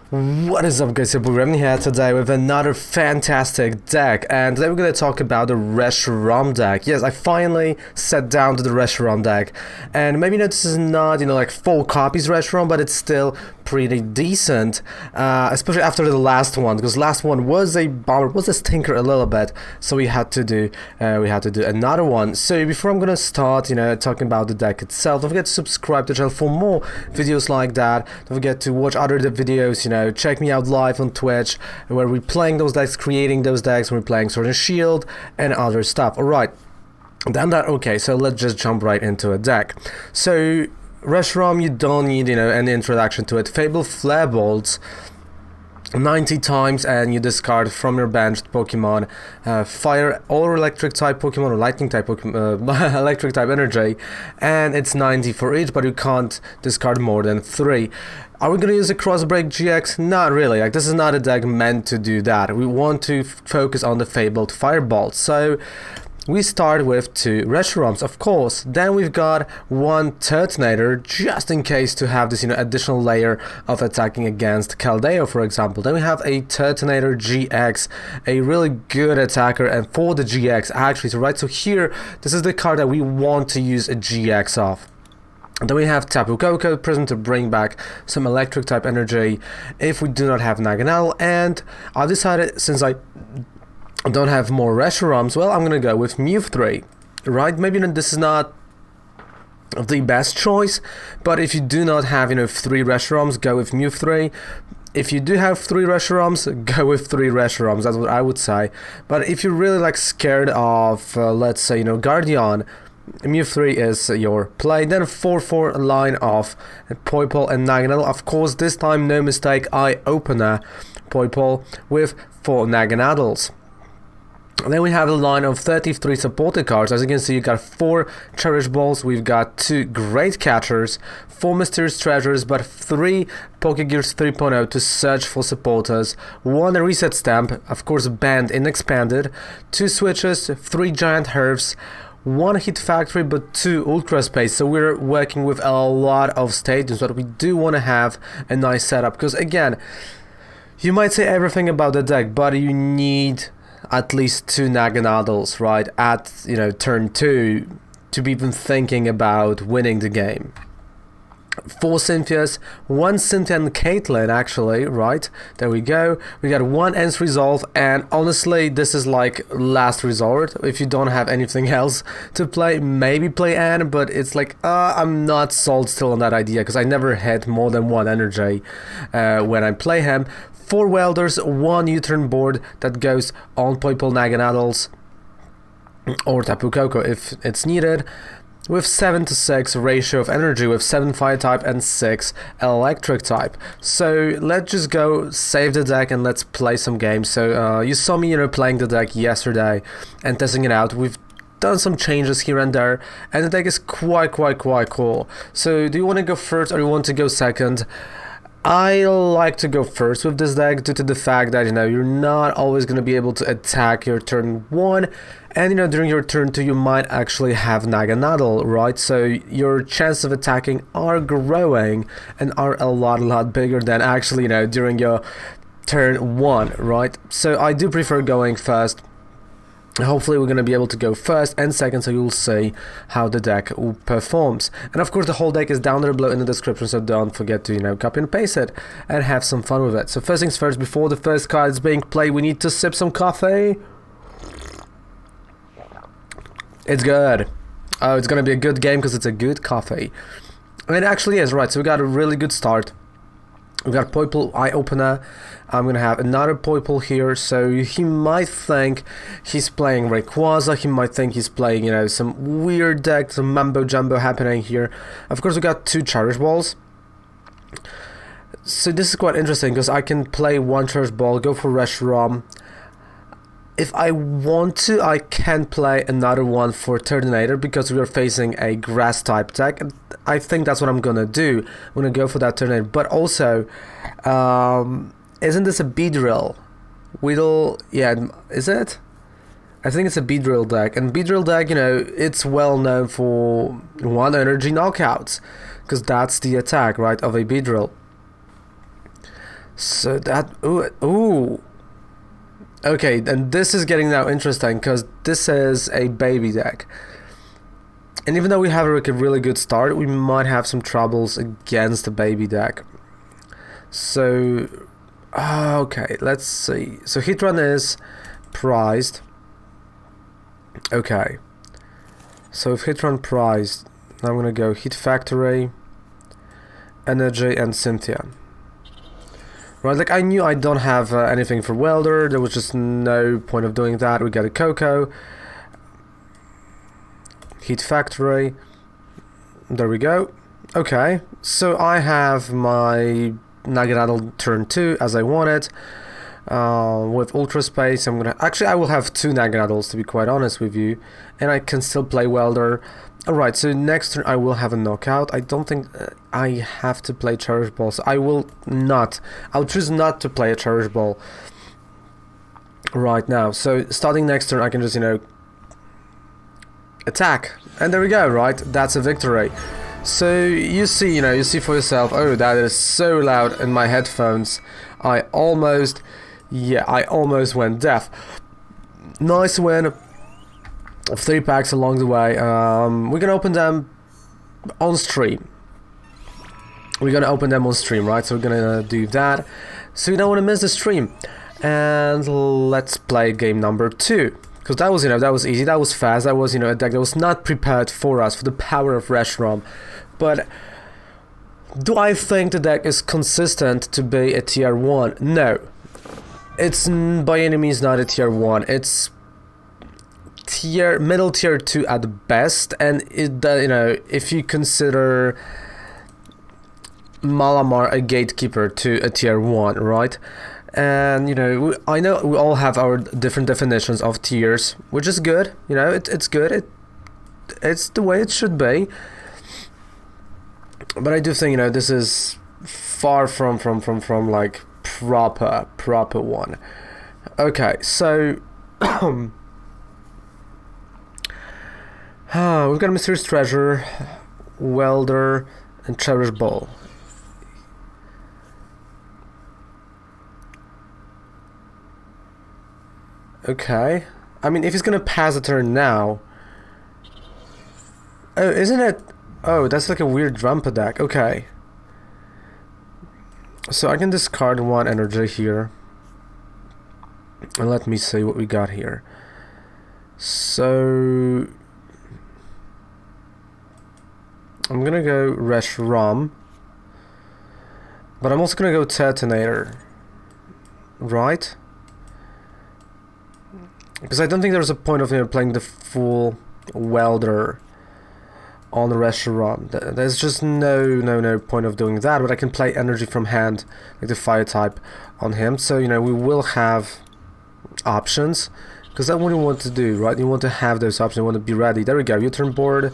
What is up, guys? Reshirom here today with another fantastic deck, and today we're going to talk about the Reshirom deck. Yes, I finally sat down to the Reshirom deck, and maybe this is not, like full copies Reshirom, but it's still pretty decent, especially after the last one, because last one was a bomber, was a stinker a little bit, so we had to do another one. So before I'm gonna start, talking about the deck itself, don't forget to subscribe to the channel for more videos like that. Don't forget to watch other videos, check me out live on Twitch, where we're playing those decks, creating those decks, we're playing Sword and Shield, and other stuff. Alright, okay, so let's just jump right into a deck. So Reshirom, you don't need, any introduction to it. Fable Flare Bolts 90 times, and you discard from your bench Pokemon fire or electric type Pokemon or lightning type Pokemon, electric type energy, and it's 90 for each, but you can't discard more than 3. Are we gonna use a Crossbreak GX? Not really. This is not a deck meant to do that. We want to focus on the Fabled Firebolt. So we start with 2 Reshiroms, of course. Then we've got 1 Turtonator, just in case to have this, additional layer of attacking against Keldeo, for example. Then we have a Turtonator GX, a really good attacker, and for the GX, actually, so here, this is the card that we want to use a GX of. Then we have Tapu Koko Prism to bring back some electric type energy if we do not have Naganadel, and I've decided, since I don't have more Reshiroms, well, I'm gonna go with Mew3, right? Maybe this is not the best choice, but if you do not have, 3 Reshiroms, go with Mew3. If you do have 3 Reshiroms, go with 3 Reshiroms, that's what I would say. But if you're really scared of, let's say, Guardian, Mew3 is your play. Then 4/4 line of Poipole and Naganadel. Of course, this time, no mistake, I open a Poipole with 4 Naganadels. Then we have a line of 33 supported cards. As you can see, you got 4 Cherish Balls, we've got 2 Great Catchers, 4 Mysterious Treasures, but 3 Pokégears 3.0 to search for supporters, 1 Reset Stamp, of course banned and expanded, 2 Switches, 3 Giant Hearths, 1 Hit Factory, but 2 Ultra Space. So we're working with a lot of stadiums, but we do want to have a nice setup, because again, you might say everything about the deck, but you need at least 2 Naganadels, right, at turn 2 to be even thinking about winning the game. 4 Cynthias, 1 Cynthia and Caitlin, actually, right, there we go. We got 1 Ends Resolve, and honestly, this is last resort. If you don't have anything else to play, maybe play Anne, but it's I'm not sold still on that idea, because I never had more than 1 energy when I play him. 4 Welders, 1 U-Turn Board that goes on Poipole Naganadels or Tapu Koko if it's needed, with 7:6 ratio of energy, with 7 Fire type and 6 Electric type. So let's just go save the deck and let's play some games. So you saw me playing the deck yesterday and testing it out. We've done some changes here and there, and the deck is quite cool. So do you want to go first or you want to go second? I like to go first with this deck due to the fact that you're not always going to be able to attack your turn 1, and during your turn 2 you might actually have Naganadel, right? So your chances of attacking are growing and are a lot bigger than actually during your turn 1, right? So I do prefer going first. Hopefully we're going to be able to go first and second, so you'll see how the deck performs. And of course the whole deck is down there below in the description, so don't forget to copy and paste it and have some fun with it. So first things first, before the first card is being played, we need to sip some coffee. It's good. Oh, it's going to be a good game because it's a good coffee. And it actually is, right? So we got a really good start. We got Poipole Eye Opener. I'm gonna have another Poipole here, so he might think he's playing Rayquaza, he might think he's playing, some weird deck, some mumbo jumbo happening here. Of course, we got 2 Cherish Balls. So this is quite interesting because I can play 1 Cherish Ball, go for Reshirom. If I want to, I can play another one for Turtonator because we are facing a grass type deck. I think that's what I'm gonna do. I'm gonna go for that Turtonator. But also, isn't this a Beedrill? Weedle, yeah, is it? I think it's a Beedrill deck. And Beedrill deck, it's well known for 1 energy knockouts, because that's the attack, right, of a Beedrill. So that... Ooh. Okay, and this is getting now interesting, because this is a baby deck. And even though we have like a really good start, we might have some troubles against the baby deck. So... Okay, let's see. So Heatran is prized. Okay. So if Heatran prized, I'm gonna go Heat Factory, Energy, and Cynthia. Right, like I knew I don't have anything for Welder. There was just no point of doing that. We got a Coco. Heat Factory. There we go. Okay, so I have my Naganadel turn 2 as I wanted. With Ultra Space, I'm gonna... Actually, I will have 2 Naganadels, to be quite honest with you. And I can still play Welder. Alright, so next turn I will have a knockout. I don't think I have to play Cherish Ball, so I will not. I'll choose not to play a Cherish Ball right now. So starting next turn I can just, you know, attack. And there we go, right? That's a victory. So you see, you know, you see for yourself, oh, that is so loud in my headphones. I almost went deaf. Nice win. 3 packs along the way. We're gonna open them on stream. Right? So we're gonna do that. So you don't want to miss the stream. And let's play game number 2. Because that was, you know, that was easy, that was fast, that was, you know, a deck that was not prepared for us, for the power of Reshirom. But do I think the deck is consistent to be a tier 1? No. It's by any means not a tier 1. It's middle tier 2 at best, and it, you know, if you consider Malamar a gatekeeper to a tier 1, right? And, you know, I know we all have our different definitions of tiers, which is good, you know, it's good, it's the way it should be. But I do think, you know, this is far from like proper one. Okay, so we've got a Mysterious Treasure, Welder, and Cherish Ball. Okay, I mean, if he's gonna pass the turn now... Oh, isn't it... Oh, that's like a weird Drampa deck. Okay. So I can discard 1 energy here. And let me see what we got here. So... I'm gonna go Reshirom. But I'm also gonna go Turtonator. Right? Because I don't think there's a point of, you know, playing the full Welder on the Reshiram. There's just no point of doing that, but I can play energy from hand, like the fire type, on him. So, you know, we will have options, because that's what you want to do, right? You want to have those options, you want to be ready. There we go, U-Turn Board.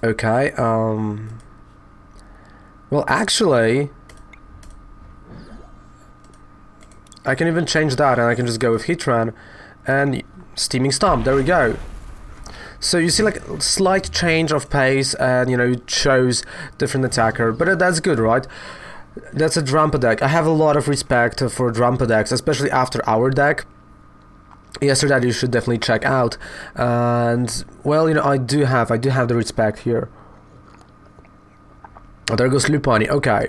Okay, well, actually, I can even change that, and I can just go with Heatran and Steaming Stomp. There we go. So you see, like, slight change of pace, and, you know, you chose different attacker, but that's good, right? That's a Drampa deck. I have a lot of respect for Drampa decks, especially after our deck. Yesterday you should definitely check out. And, well, you know, I do have the respect here. Oh, there goes Lupani. Okay.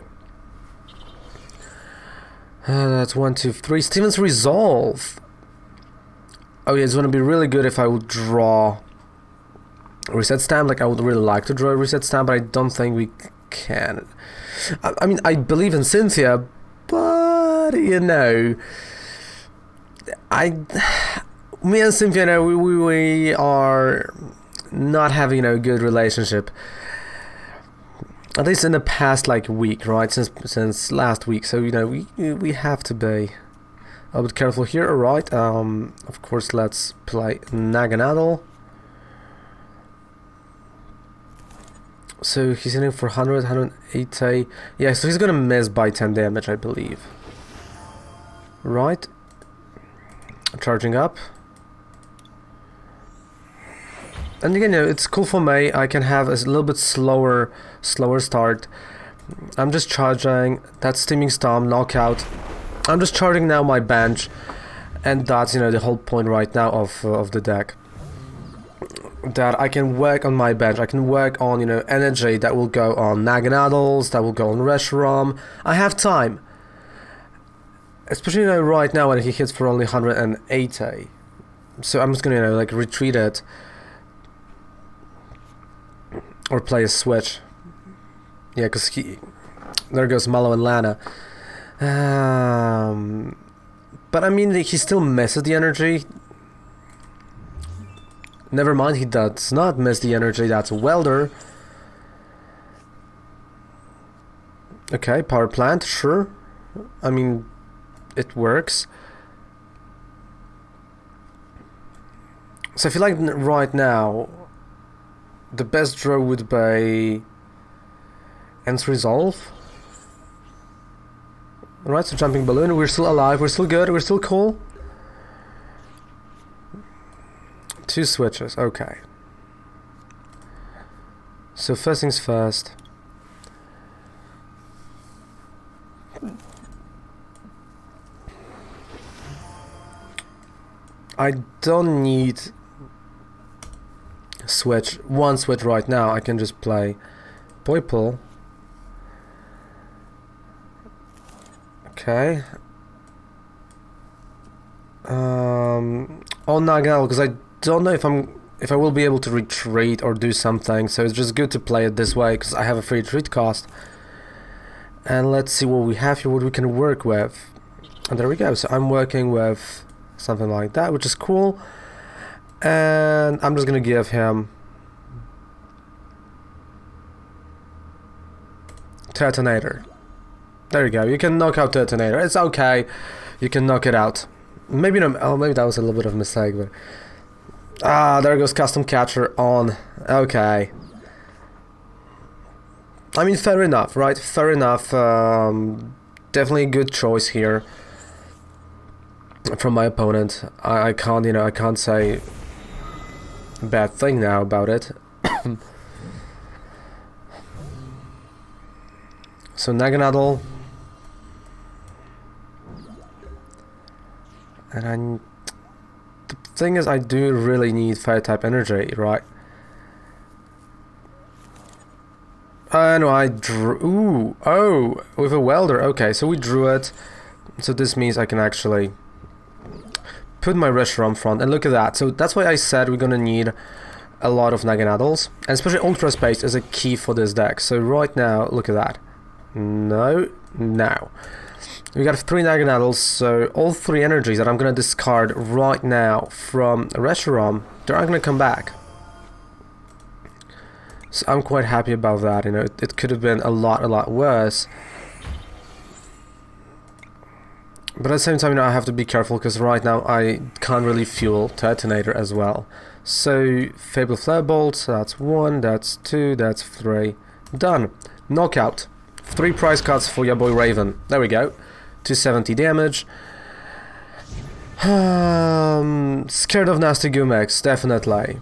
That's 1, 2, 3. Steven's Resolve. Oh yeah, it's gonna be really good if I would draw a Reset Stamp. Like, I would really like to draw a Reset Stamp, but I don't think we can. I mean, I believe in Cynthia, but, you know, me and Cynthia, you know, we are not having, you know, a good relationship. At least in the past, like, week, right? Since last week. So, you know, we have to be a bit careful here. Alright, of course, let's play Naganadel. So he's hitting for 100, 180. Yeah, so he's gonna miss by 10 damage, I believe. Right. Charging up. And again, you know, it's cool for me. I can have a little bit slower start. I'm just charging. That Steaming Storm, knockout. I'm just charging now my bench. And that's, you know, the whole point right now of the deck. That I can work on my bench. I can work on, you know, energy that will go on Naganadels, that will go on Reshirom. I have time. Especially, you know, right now when he hits for only 180. So I'm just gonna, you know, like retreat it. Or play a switch. Yeah, because there goes Mallow and Lana. But I mean, he still misses the energy. Never mind, he does not miss the energy. That's Welder. Okay, power plant, sure. I mean, it works. So I feel like right now, the best draw would be Ends Resolve. Alright, so Jumping Balloon, we're still alive, we're still good, we're still cool. 2 switches, okay. So first things first. I don't need one switch right now. I can just play Poipole. Okay. On Naganadel, because I don't know if I will be able to retreat or do something, so it's just good to play it this way because I have a free retreat cost. And let's see what we have here, what we can work with. And there we go. So I'm working with something like that, which is cool. And I'm just gonna give him Turtonator. There you go. You can knock out Turtonator. It's okay. You can knock it out. Maybe no. Oh, maybe that was a little bit of a mistake. But there goes Custom Catcher on. Okay. I mean, fair enough, right? Fair enough. Definitely a good choice here from my opponent. I can't, you know, I can't say a bad thing now about it. So Naganadel. And the thing is, I do really need fire type energy, right? No, I drew. Ooh, oh, with a Welder. Okay, so we drew it. So this means I can actually put my Reshiram front, and look at that. So that's why I said we're gonna need a lot of Naganadels, and especially Ultra Space is a key for this deck. So right now, look at that. No, now. We got 3 Naganadels, so all 3 energies that I'm gonna discard right now from Reshiram, they aren't gonna come back. So I'm quite happy about that, you know, it could have been a lot worse. But at the same time, you know, I have to be careful because right now I can't really fuel Turtonator as well. So Fable Flare Bolt, that's 1, that's 2, that's 3. Done. Knockout. 3 prize cards for your boy Raven. There we go. 270 damage. Scared of Nasty Goomex, definitely.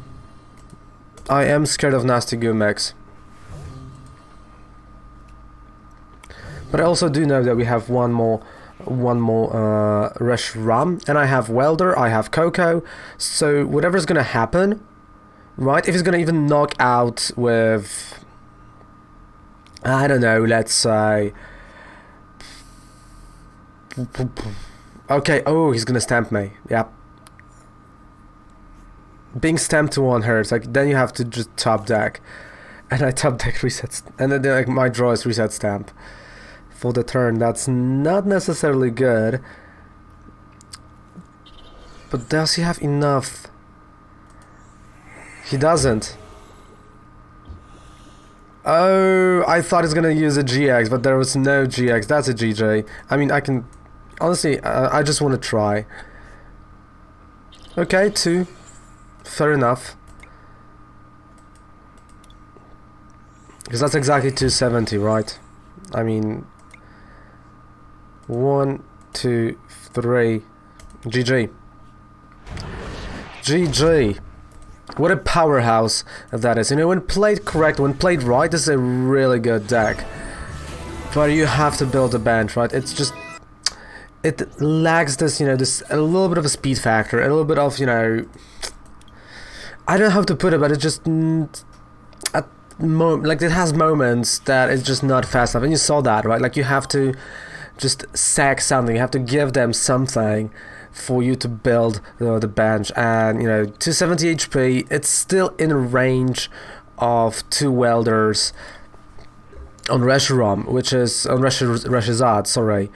I am scared of Nasty Goomex. But I also do know that we have one more Reshiram, and I have Welder, I have Koko, so whatever's gonna happen, right, if he's gonna even knock out with, I don't know, let's say, okay, oh, he's gonna stamp me, yep. Being stamped to 1 hurts, like, then you have to just top deck, and I top deck resets, and then like, my draw is Reset Stamp. For the turn, that's not necessarily good. But does he have enough? He doesn't. Oh, I thought he's gonna use a GX, but there was no GX. That's a GJ. I mean, I can... Honestly, I just want to try. Okay, 2. Fair enough. Because that's exactly 270, right? I mean... 1, 2, 3. GG. GG. What a powerhouse that is. You know, when played correct, when played right, this is a really good deck. But you have to build a bench, right? It's just... It lacks this, you know, this a little bit of a speed factor, a little bit of, you know... I don't know how to put it, but it's just... like, it has moments that it's just not fast enough. And you saw that, right? Like, you have to just sack something. You have to give them something for you to build the bench. And, you know, 270 HP, it's still in range of 2 welders on Reshirom, which is... on Reshizad, sorry.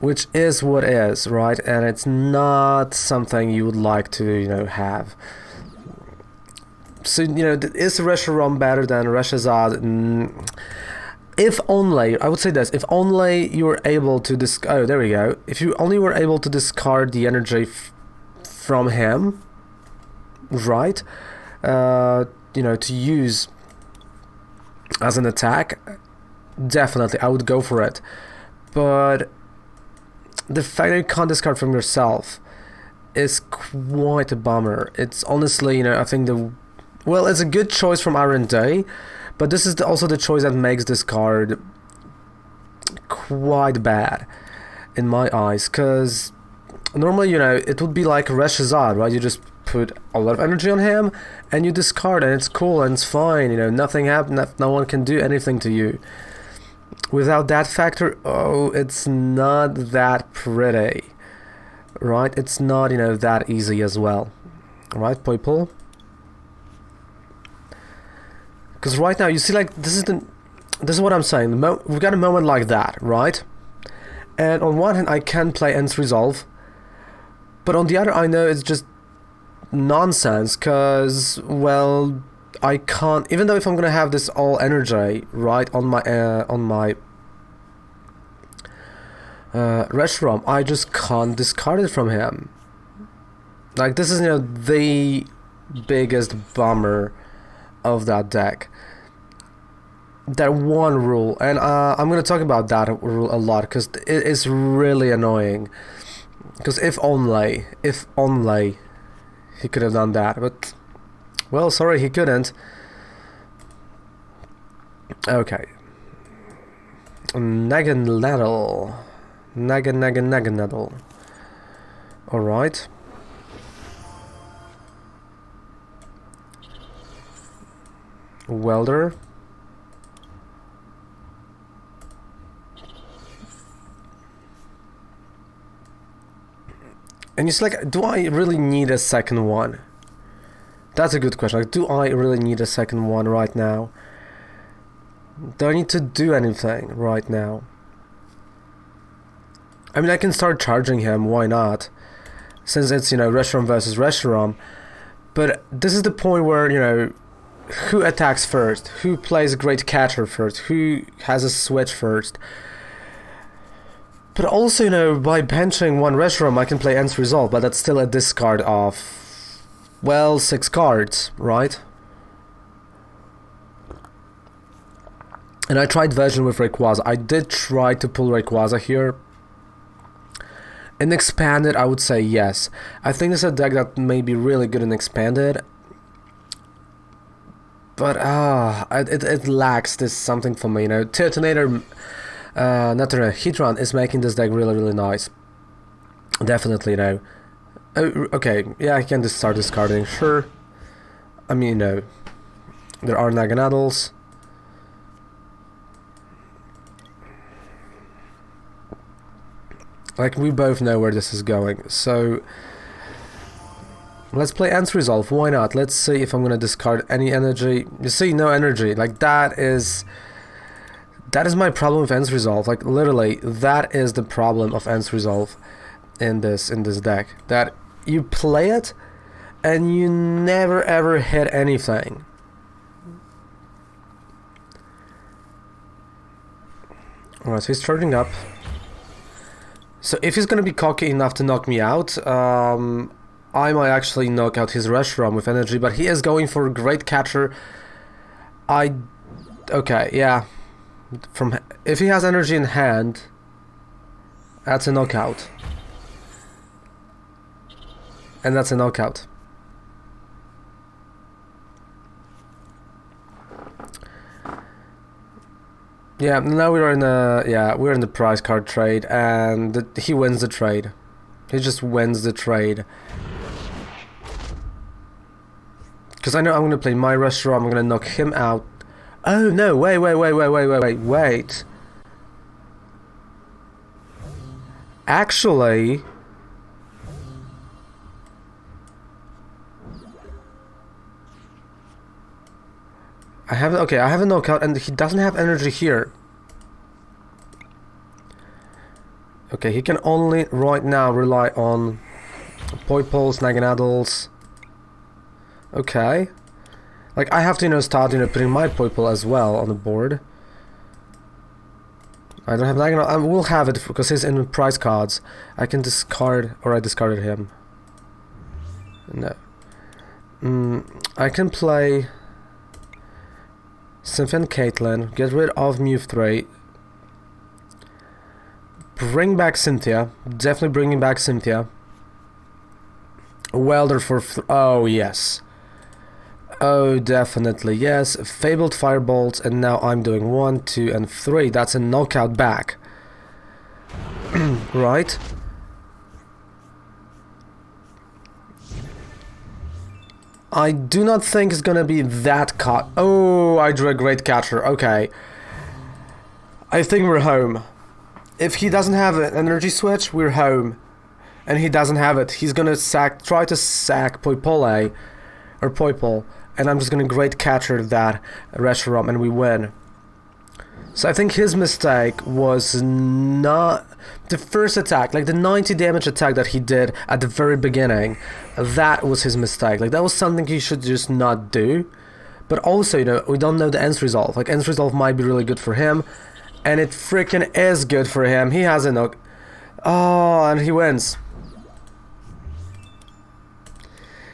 Which is what is, right? And it's not something you would like to, you know, have. So, you know, is Reshiram better than Reshizad? If only, I would say this, if only you were able to oh, there we go. If you only were able to discard the energy from him, right? You know, to use as an attack, definitely, I would go for it. But the fact that you can't discard from yourself is quite a bummer. It's honestly, you know, I think well, it's a good choice from R&D, but this is also the choice that makes this card quite bad in my eyes, because normally, you know, it would be like Reshizad, right? You just put a lot of energy on him and you discard, and it's cool and it's fine, you know, nothing happened, no one can do anything to you. Without that factor, oh, it's not that pretty, right? It's not, you know, that easy as well, right, Poipole? Because right now, you see, like, this is what I'm saying. We've got a moment like that, right? And on one hand, I can play Ends Resolve, but on the other, I know it's just nonsense, because, well, I can't, even though if I'm gonna have this all energy, right, on my Reshiram, I just can't discard it from him. Like, this is, you know, the biggest bummer of that deck. That one rule, and I'm gonna talk about that rule a lot, because it is really annoying. Because if only he could have done that, but well, sorry, he couldn't. Okay. Naganadel. Naganadel. Alright. Welder. And it's like, do I really need a second one? That's a good question. Like, do I really need a second one right now? Do I need to do anything right now? I mean, I can start charging him, why not? Since it's, you know, Reshiram versus Reshiram. But this is the point where, you know, who attacks first? Who plays Great Catcher first? Who has a switch first? But also, you know, by benching one Reshiram, I can play Ends Resolve, but that's still a discard of, well, 6 cards, right? And I tried version with Rayquaza. I did try to pull Rayquaza here. In Expanded, I would say yes. I think it's a deck that may be really good in Expanded. But, it lacks this something for me, you know. Turtonator, Heatran is making this deck really, really nice. Definitely, you know. Okay, yeah, I can just start discarding, sure. I mean, you know, there are Naganadels. Like, we both know where this is going, so let's play Ends Resolve, why not? Let's see if I'm gonna discard any energy. You see, no energy. Like, that is my problem with Ends Resolve. Like, literally, that is the problem of Ends Resolve in this deck. That you play it and you never ever hit anything. Alright, so he's charging up. So if he's gonna be cocky enough to knock me out, I might actually knock out his Reshiram with energy, but he is going for Great Catcher. Okay, yeah. If he has energy in hand, that's a knockout. And that's a knockout. Yeah, now we're in the prize card trade, and he wins the trade. He just wins the trade. Because I know I'm gonna play my Reshiram, I'm gonna knock him out. Oh no, wait. Actually, I have a knockout, and he doesn't have energy here. Okay, he can only right now rely on Poipoles, Naganadels. Okay. Like, I have to, start, putting my Poipole as well on the board. I don't have Naganadel. I will have it because he's in prize cards. I can discard, or I discarded him. No. I can play Cynthia Caitlin, get rid of Mewtwo, bring back Cynthia, definitely bringing back Cynthia. Welder for oh yes, oh definitely yes. Fabled Firebolt, and now I'm doing 1, 2, and 3. That's a knockout back. Right. I do not think it's gonna be that cut. Oh, I drew a Great Catcher. Okay. I think we're home. If he doesn't have an energy switch, we're home. And he doesn't have it. He's gonna try to sack Poipole, or Poipole, and I'm just gonna Great Catcher that Reshiram, and we win. So I think his mistake was not the first attack, like the 90 damage attack that he did at the very beginning. That was his mistake. Like, that was something he should just not do. But also, we don't know the Ends Resolve. Like, Ends Resolve might be really good for him, and it freaking is good for him. He has a knock. Oh, and he wins.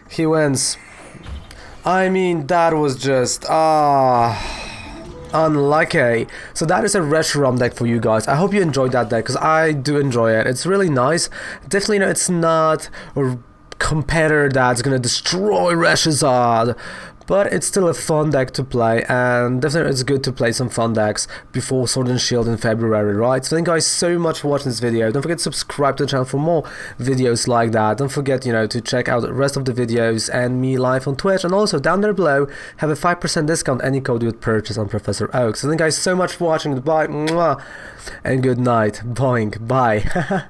He wins. I mean, that was just unlucky. So that is a Reshiram deck for you guys. I hope you enjoyed that deck, because I do enjoy it. It's really nice. Definitely, it's not a competitor that's gonna destroy Reshizard, but it's still a fun deck to play, and definitely it's good to play some fun decks before Sword and Shield in February, right? So thank you guys so much for watching this video. Don't forget to subscribe to the channel for more videos like that. Don't forget, to check out the rest of the videos and me live on Twitch, and also down there below have a 5% discount any code you would purchase on Professor Oak. So thank you guys so much for watching. Goodbye, mwah, and good night. Boing, bye.